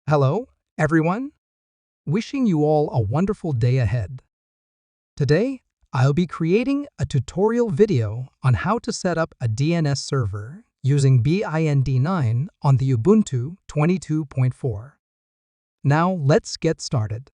Hello, everyone. Wishing you all a wonderful day ahead. Today, I'll be creating a tutorial video on how to set up a DNS server using bind9 on the Ubuntu 22.4. Now, let's get started.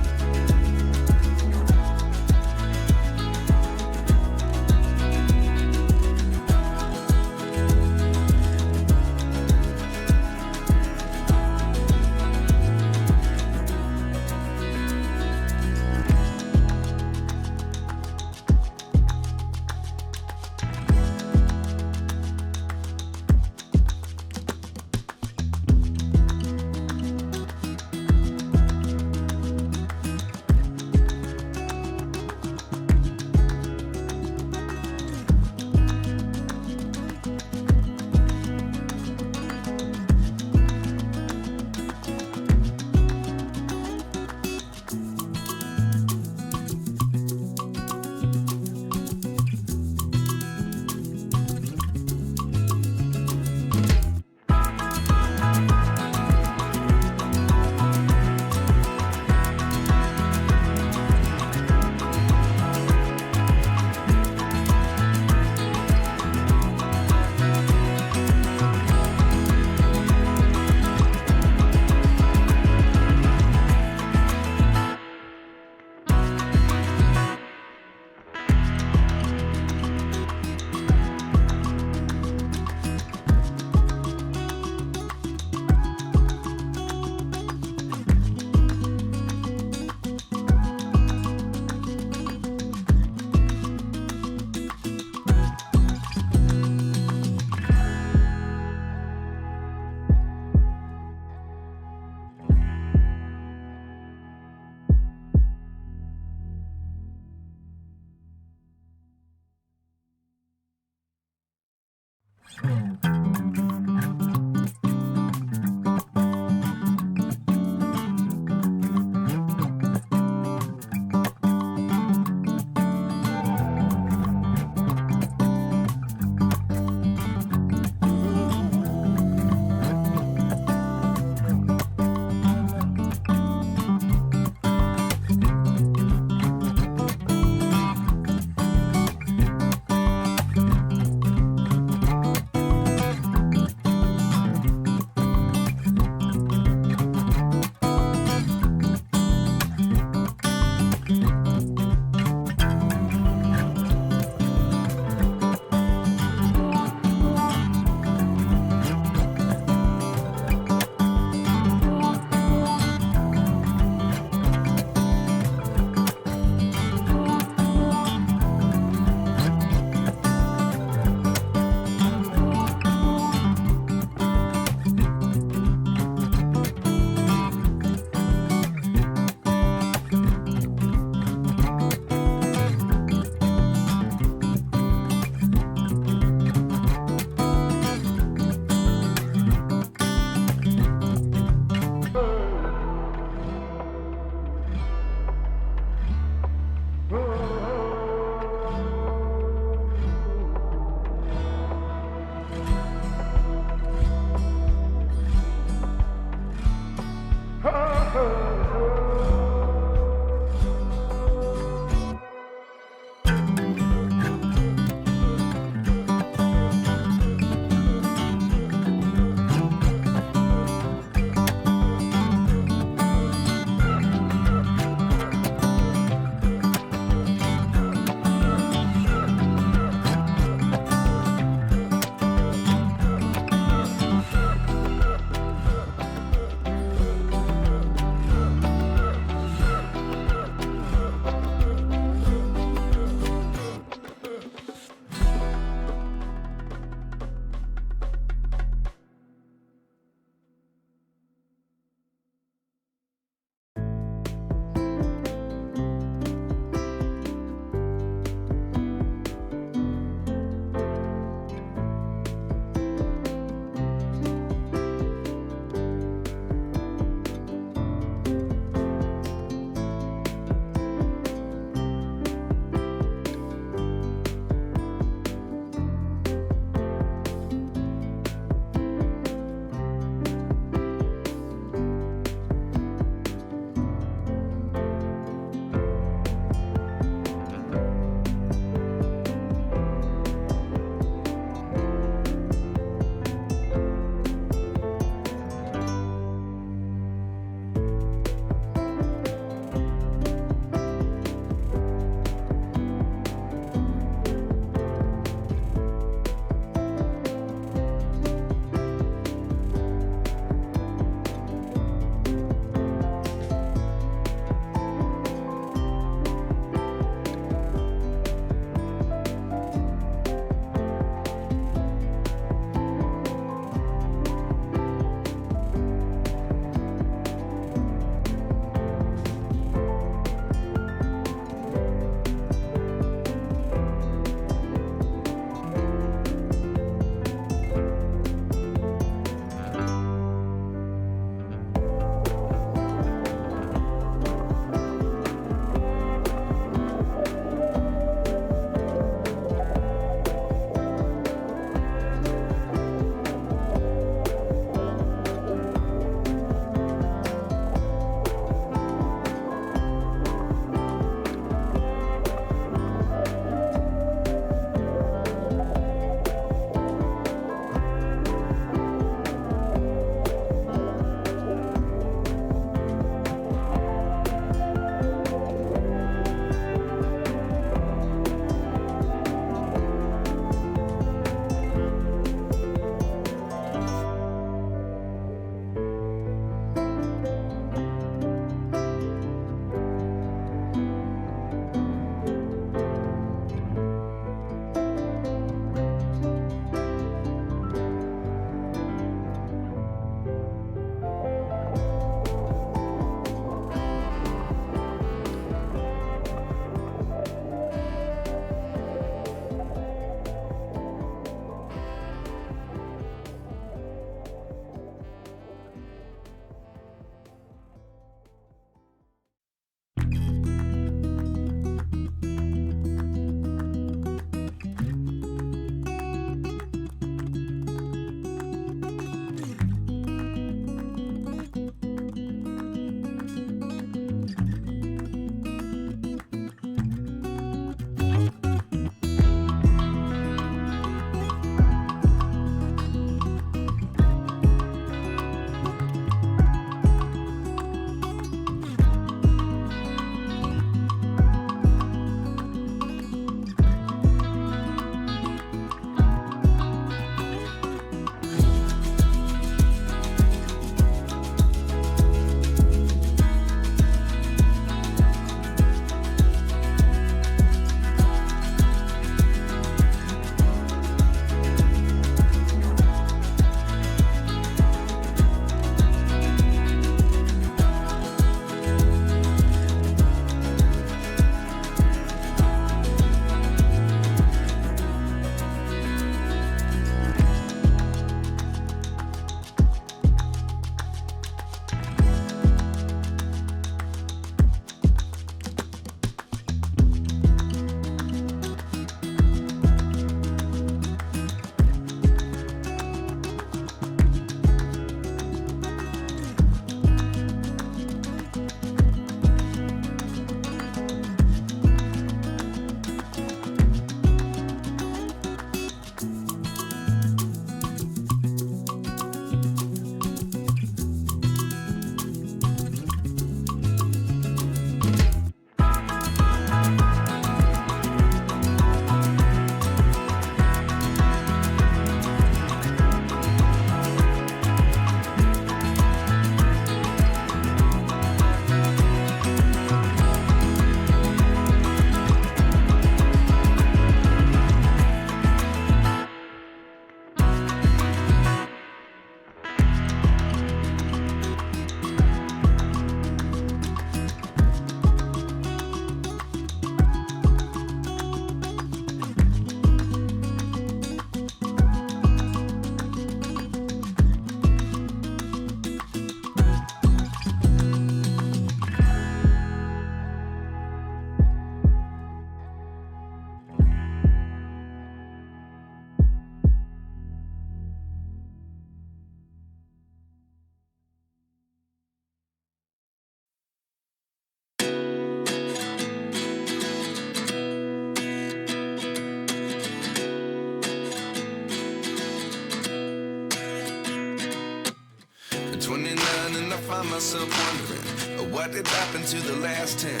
I find myself wondering, what did happen to the last 10?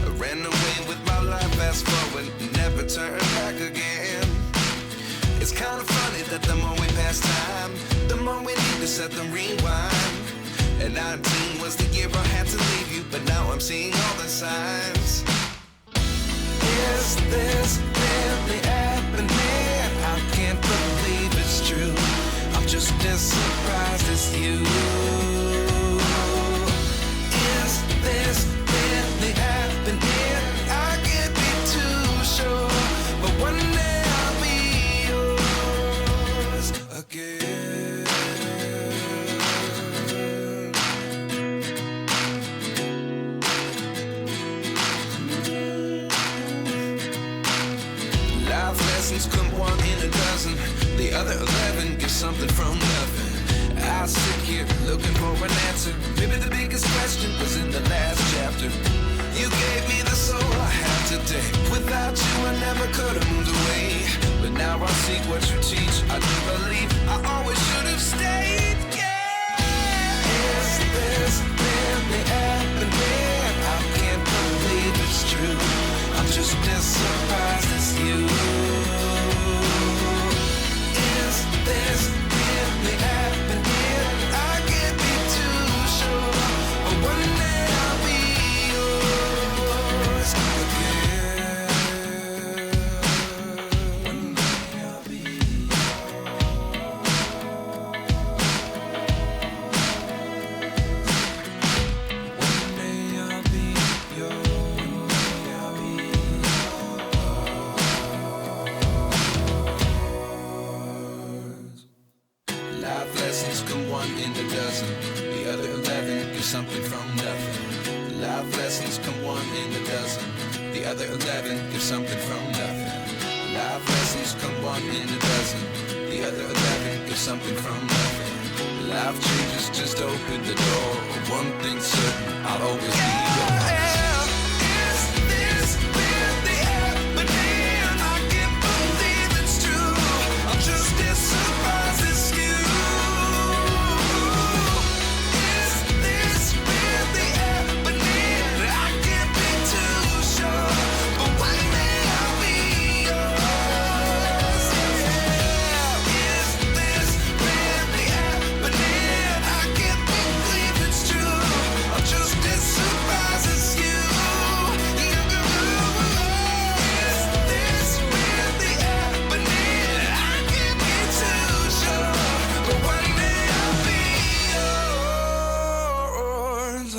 I ran away with my life, fast forward, never turn back again. It's kind of funny that the more we pass time, the more we need to set them rewind. And 19 was the year I had to leave you, but now I'm seeing all the signs. Is this really happening? I can't believe it's true. I'm just as surprised as you. Is this really happening? I can't be too sure, but one day I'll be yours again. Life lessons come one in a dozen. The other 11 get something from nothing. I sit here looking for an answer. Maybe the biggest question was in the last chapter. You gave me the soul I have today. Without you I never could have moved away. But now I see what you teach. I do believe I always should have stayed. Yeah. Is this really happening? I can't believe it's true. I'm just as surprised as you. Is this really happening? I can't be too sure, but one day I'll be yours again. One day I'll be yours. One day I'll be yours. Life lessons come one in a dozen. The other 11 get something from nothing. Life lessons come one in a dozen. The other 11 get something from nothing. Life lessons come one in a dozen. The other 11 get something from nothing. Life changes just open the door. One thing's certain, I'll always be yours. Is this really happening? I can't believe it's true. I'm just as surprised as you. Is this really happening? I can't be too sure, but one day I'll be yours. Yeah. Is this really happening? I can't believe it's true. I'm just as surprised as you. Is this really happening? I can't be too sure, but one day I'll be yours.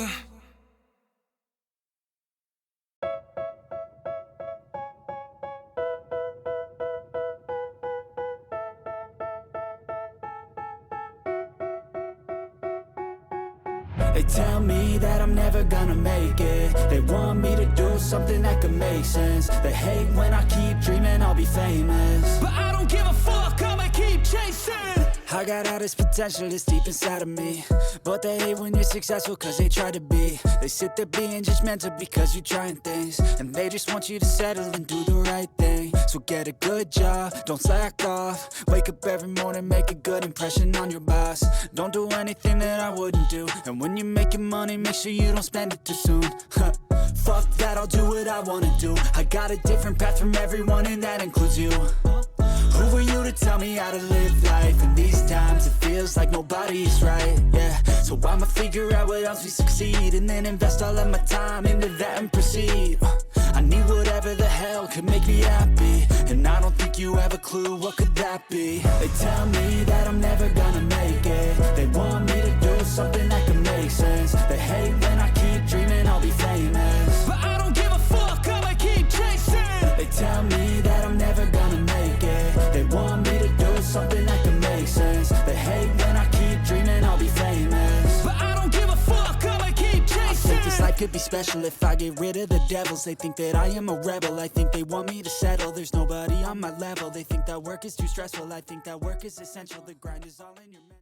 They tell me that I'm never gonna make it. They want me to do something that could make sense. They hate when I keep dreaming I'll be famous, but I don't give a fuck, I'ma keep chasing. I got all this potential that's deep inside of me, but they hate when you're successful cause they try to be. They sit there being judgmental because you're trying things, and they just want you to settle and do the right thing. So get a good job, don't slack off. Wake up every morning, make a good impression on your boss. Don't do anything that I wouldn't do, and when you're making money, make sure you don't spend it too soon. Fuck that, I'll do what I wanna do. I got a different path from everyone and that includes you. Who are you to tell me how to live life? In these times it feels like nobody's right, yeah. So I'ma figure out what else we succeed, and then invest all of my time into that and proceed. I need whatever the hell could make me happy, and I don't think you have a clue what could that be. They tell me that I'm never gonna make it. They want me to do something that can make sense. They hate when I keep dreaming I'll be famous, but I don't give a fuck, I'ma keep chasing. They tell me that I'm never gonna make it. They want me to do something that can make sense. They hate when I keep dreaming I'll be famous, but I don't give a fuck, I'ma keep chasing. I think this life could be special if I get rid of the devils. They think that I am a rebel, I think they want me to settle. There's nobody on my level. They think that work is too stressful, I think that work is essential. The grind is all in your mental.